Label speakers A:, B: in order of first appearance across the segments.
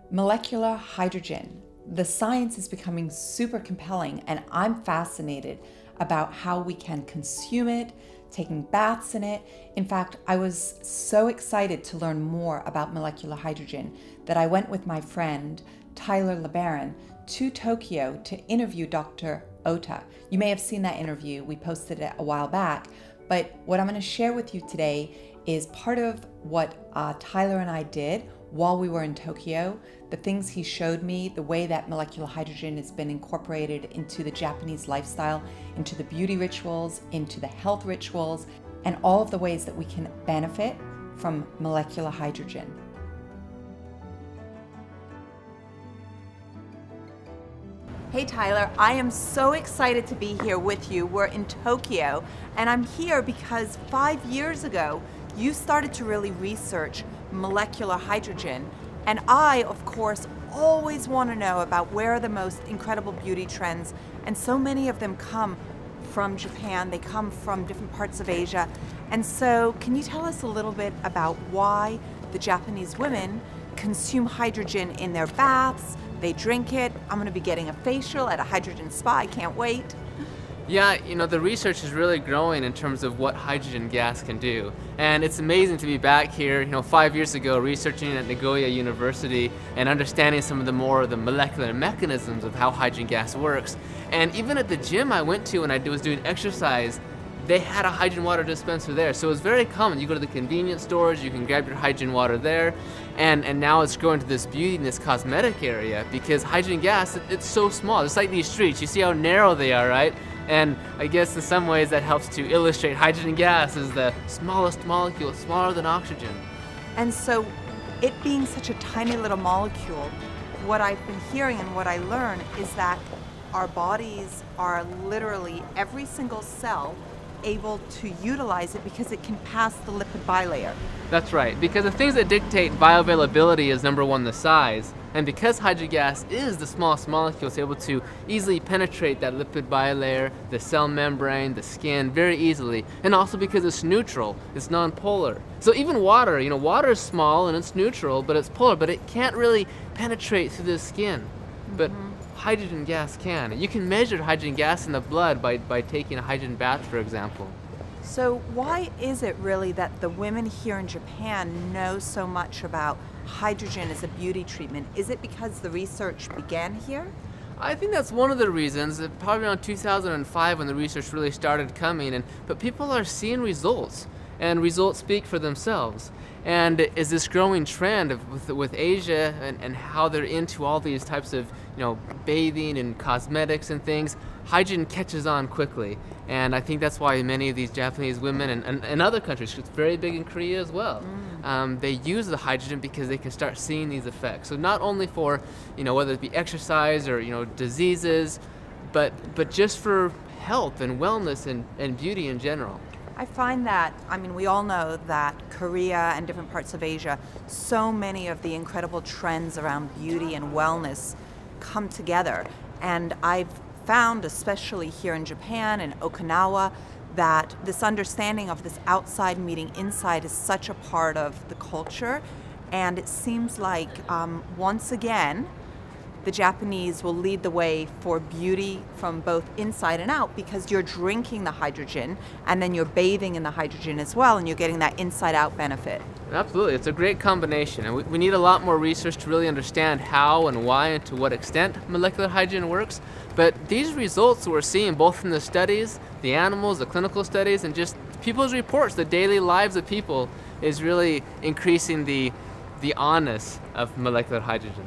A: Molecular hydrogen. The science is becoming super compelling, and I'm fascinated about how we can consume it, taking baths in it. In fact, I was so excited to learn more about molecular hydrogen that I went with my friend, Tyler LeBaron, to Tokyo to interview Dr. Ota. You may have seen that interview. We posted it a while back. But what I'm going to share with you today is part of what Tyler and I did while we were in Tokyo, the things he showed me, the way that molecular hydrogen has been incorporated into the Japanese lifestyle, into the beauty rituals, into the health rituals, and all of the ways that we can benefit from molecular hydrogen. Hey Tyler, I am so excited to be here with you. We're in Tokyo, and I'm here because 5 years ago, you started to really research molecular hydrogen. And I, of course, always want to know about where are the most incredible beauty trends. And so many of them come from Japan, they come from different parts of Asia. And so can you tell us a little bit about why the Japanese women consume hydrogen in their baths? They drink it. I'm going to be getting a facial at a hydrogen spa. I can't wait.
B: Yeah, the research is really growing in terms of what hydrogen gas can do. And it's amazing to be back here, 5 years ago, researching at Nagoya University and understanding some of the molecular mechanisms of how hydrogen gas works. And even at the gym I went to when I was doing exercise, they had a hydrogen water dispenser there. So it's very common. You go to the convenience stores, you can grab your hydrogen water there. And now it's growing to this beauty and this cosmetic area because hydrogen gas, it's so small. It's like these streets. You see how narrow they are, right? And I guess in some ways that helps to illustrate hydrogen gas as the smallest molecule, smaller than oxygen.
A: And so it being such a tiny little molecule, what I've been hearing and what I learned is that our bodies are literally every single cell able to utilize it because it can pass the lipid bilayer.
B: That's right, because the things that dictate bioavailability is number one, the size. And because hydrogen gas is the smallest molecule, it's able to easily penetrate that lipid bilayer, the cell membrane, the skin very easily. And also because it's neutral, it's non-polar. So even water, water is small and it's neutral, but it's polar, but it can't really penetrate through the skin. But hydrogen gas can. You can measure hydrogen gas in the blood by taking a hydrogen bath, for example.
A: So why is it really that the women here in Japan know so much about hydrogen as a beauty treatment? Is it because the research began here?
B: I think that's one of the reasons, probably around 2005 when the research really started coming, but people are seeing results, and results speak for themselves. And is this growing trend with Asia and how they're into all these types of bathing and cosmetics and things, hydrogen catches on quickly. And I think that's why many of these Japanese women and other countries, it's very big in Korea as well, they use the hydrogen because they can start seeing these effects. So not only for, whether it be exercise or, diseases, but just for health and wellness and beauty in general.
A: I find that, we all know that Korea and different parts of Asia, so many of the incredible trends around beauty and wellness come together. And I've found, especially here in Japan and Okinawa, that this understanding of this outside meeting inside is such a part of the culture. And it seems like, once again, the Japanese will lead the way for beauty from both inside and out because you're drinking the hydrogen and then you're bathing in the hydrogen as well and you're getting that inside out benefit.
B: Absolutely, it's a great combination, and we need a lot more research to really understand how and why and to what extent molecular hydrogen works. But these results we're seeing both from the studies, the animals, the clinical studies, and just people's reports, the daily lives of people, is really increasing the honest of molecular hydrogen.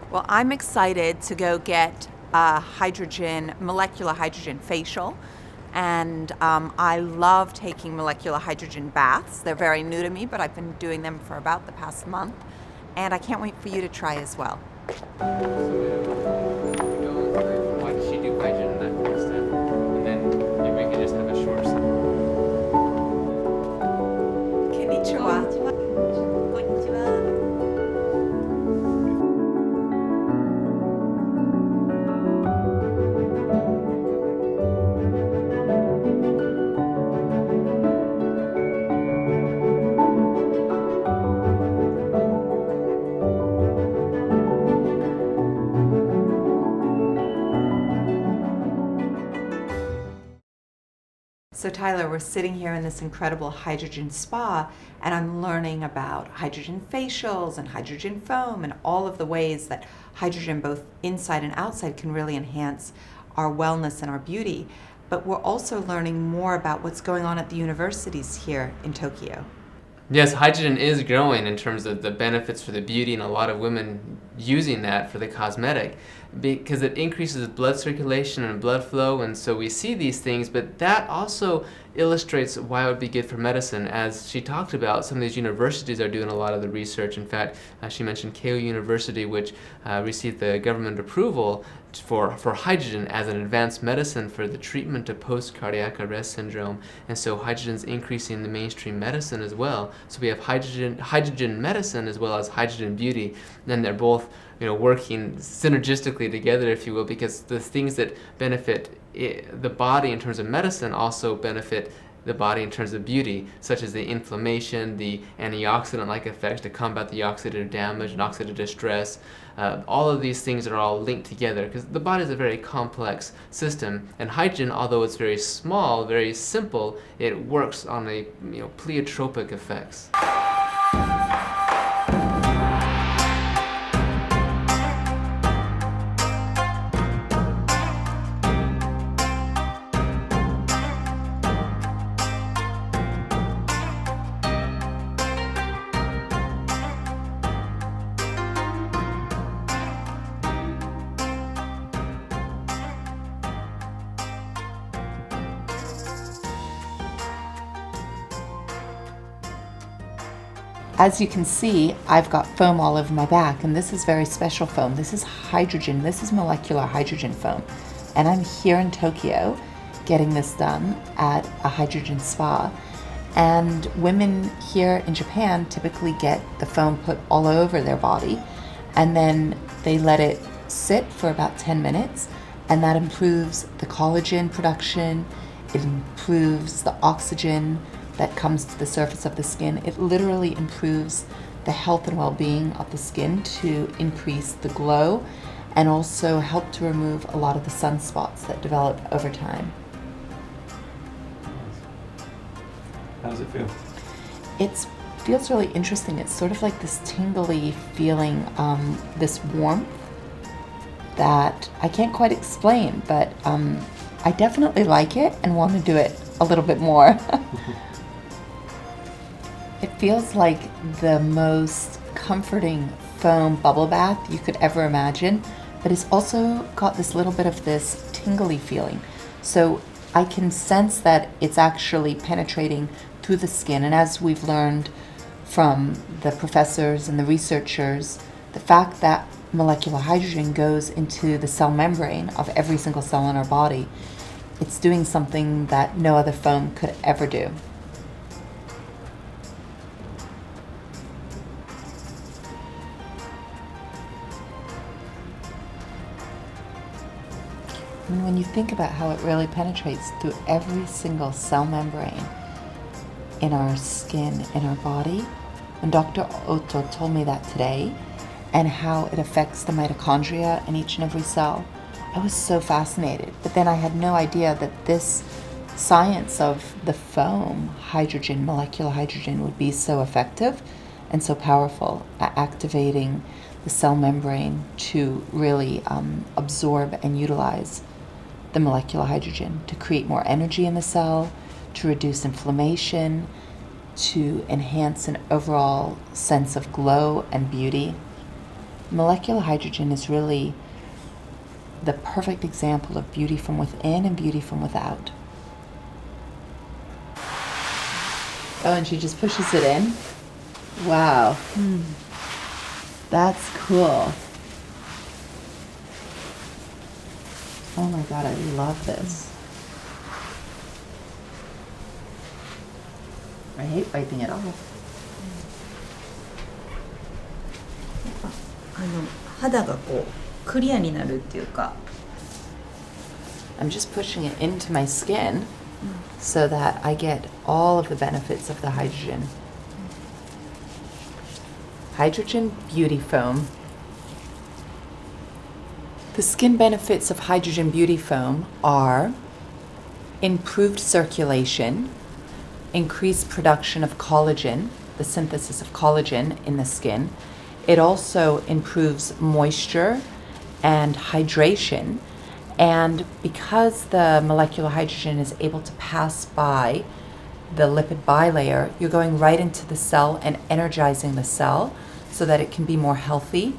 A: Well, I'm excited to go get a molecular hydrogen facial. And I love taking molecular hydrogen baths. They're very new to me, but I've been doing them for about the past month. And I can't wait for you to try as well.
B: Why does she do hydrogen in that first step? And then maybe we can just have a short
A: Konnichiwa. So Tyler, we're sitting here in this incredible hydrogen spa, and I'm learning about hydrogen facials and hydrogen foam and all of the ways that hydrogen, both inside and outside, can really enhance our wellness and our beauty. But we're also learning more about what's going on at the universities here in Tokyo.
B: Yes, hydrogen is growing in terms of the benefits for the beauty, and a lot of women using that for the cosmetic, because it increases blood circulation and blood flow, and so we see these things, but that also illustrates why it would be good for medicine. As she talked about, some of these universities are doing a lot of the research. In fact, she mentioned Keio University, which received the government approval for hydrogen as an advanced medicine for the treatment of post-cardiac arrest syndrome. And so hydrogen's increasing the mainstream medicine as well. So we have hydrogen medicine as well as hydrogen beauty, and they're both working synergistically together, if you will, because the things that benefit the body in terms of medicine also benefit the body in terms of beauty, such as the inflammation, the antioxidant-like effects to combat the oxidative damage and oxidative stress. All of these things are all linked together because the body is a very complex system, and hydrogen, although it's very small, very simple, it works on a pleiotropic effects.
A: As you can see, I've got foam all over my back, and this is very special foam. This is hydrogen, this is molecular hydrogen foam. And I'm here in Tokyo getting this done at a hydrogen spa. And women here in Japan typically get the foam put all over their body, and then they let it sit for about 10 minutes, and that improves the collagen production, it improves the oxygen that comes to the surface of the skin. It literally improves the health and well-being of the skin to increase the glow and also help to remove a lot of the sunspots that develop over time.
C: How does it feel?
A: It feels really interesting. It's sort of like this tingly feeling, this warmth that I can't quite explain, but I definitely like it and want to do it a little bit more. It feels like the most comforting foam bubble bath you could ever imagine, but it's also got this little bit of this tingly feeling. So I can sense that it's actually penetrating through the skin, and as we've learned from the professors and the researchers, the fact that molecular hydrogen goes into the cell membrane of every single cell in our body, it's doing something that no other foam could ever do. And when you think about how it really penetrates through every single cell membrane in our skin, in our body, and Dr. Otto told me that today, and how it affects the mitochondria in each and every cell, I was so fascinated. But then I had no idea that this science of the foam, hydrogen, molecular hydrogen, would be so effective and so powerful at activating the cell membrane to really absorb and utilize the molecular hydrogen to create more energy in the cell, to reduce inflammation, to enhance an overall sense of glow and beauty. Molecular hydrogen is really the perfect example of beauty from within and beauty from without. Oh, and she just pushes it in? Wow. That's cool. Oh my God, I love this. I hate wiping it off.
D: 肌がこうクリアになるっていうか
A: I'm just pushing it into my skin so that I get all of the benefits of the hydrogen. Hydrogen Beauty Foam. The skin benefits of Hydrogen Beauty Foam are improved circulation, increased production of collagen, the synthesis of collagen in the skin. It also improves moisture and hydration. And because the molecular hydrogen is able to pass by the lipid bilayer, you're going right into the cell and energizing the cell so that it can be more healthy.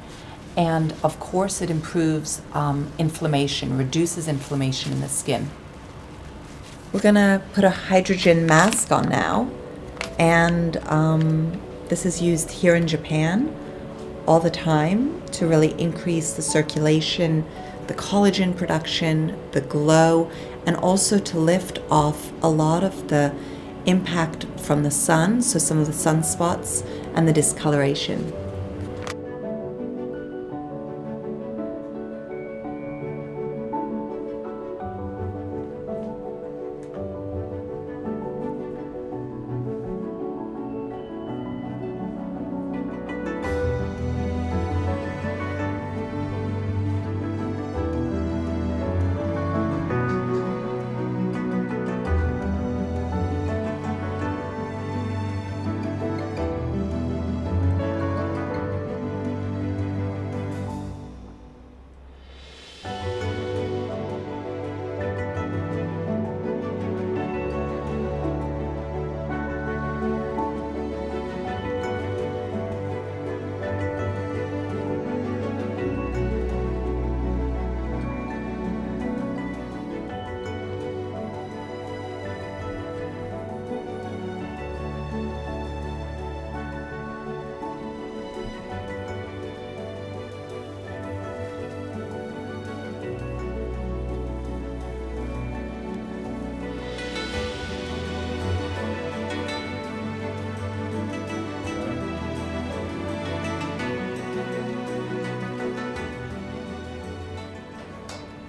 A: And of course, it improves inflammation, reduces inflammation in the skin. We're gonna put a hydrogen mask on now. And this is used here in Japan all the time to really increase the circulation, the collagen production, the glow, and also to lift off a lot of the impact from the sun, so some of the sunspots and the discoloration.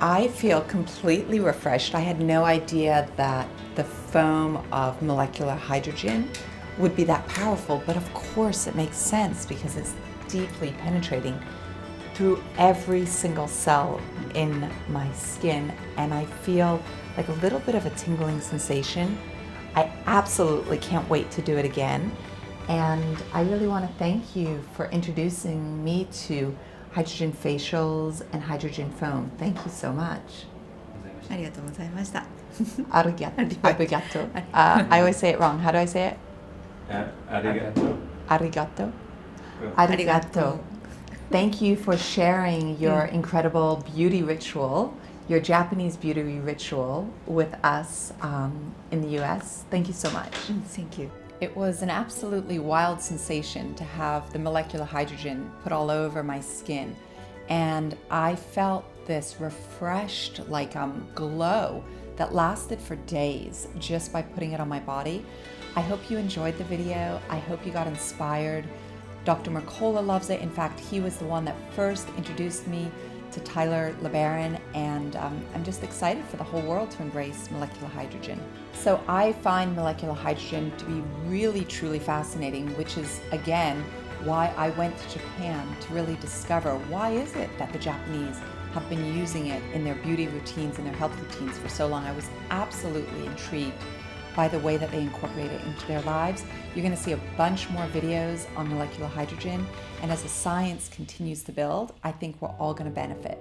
A: I feel completely refreshed. I had no idea that the foam of molecular hydrogen would be that powerful, but of course it makes sense because it's deeply penetrating through every single cell in my skin, and I feel like a little bit of a tingling sensation. I absolutely can't wait to do it again, and I really want to thank you for introducing me to hydrogen facials and hydrogen foam. Thank you so much.
D: ありがとうございました。
A: Arigato. I always say it wrong. How do I say it?
C: Arigato.
A: Arigato. Arigato. Thank you for sharing your incredible beauty ritual, your Japanese beauty ritual with us in the US. Thank you so much.
D: Thank you.
A: It was an absolutely wild sensation to have the molecular hydrogen put all over my skin. And I felt this refreshed, like glow that lasted for days just by putting it on my body. I hope you enjoyed the video. I hope you got inspired. Dr. Mercola loves it. In fact, he was the one that first introduced me to Tyler LeBaron, and I'm just excited for the whole world to embrace molecular hydrogen. So I find molecular hydrogen to be really, truly fascinating, which is, again, why I went to Japan to really discover why is it that the Japanese have been using it in their beauty routines and their health routines for so long. I was absolutely intrigued by the way that they incorporate it into their lives. You're going to see a bunch more videos on molecular hydrogen, and as the science continues to build, I think we're all going to benefit.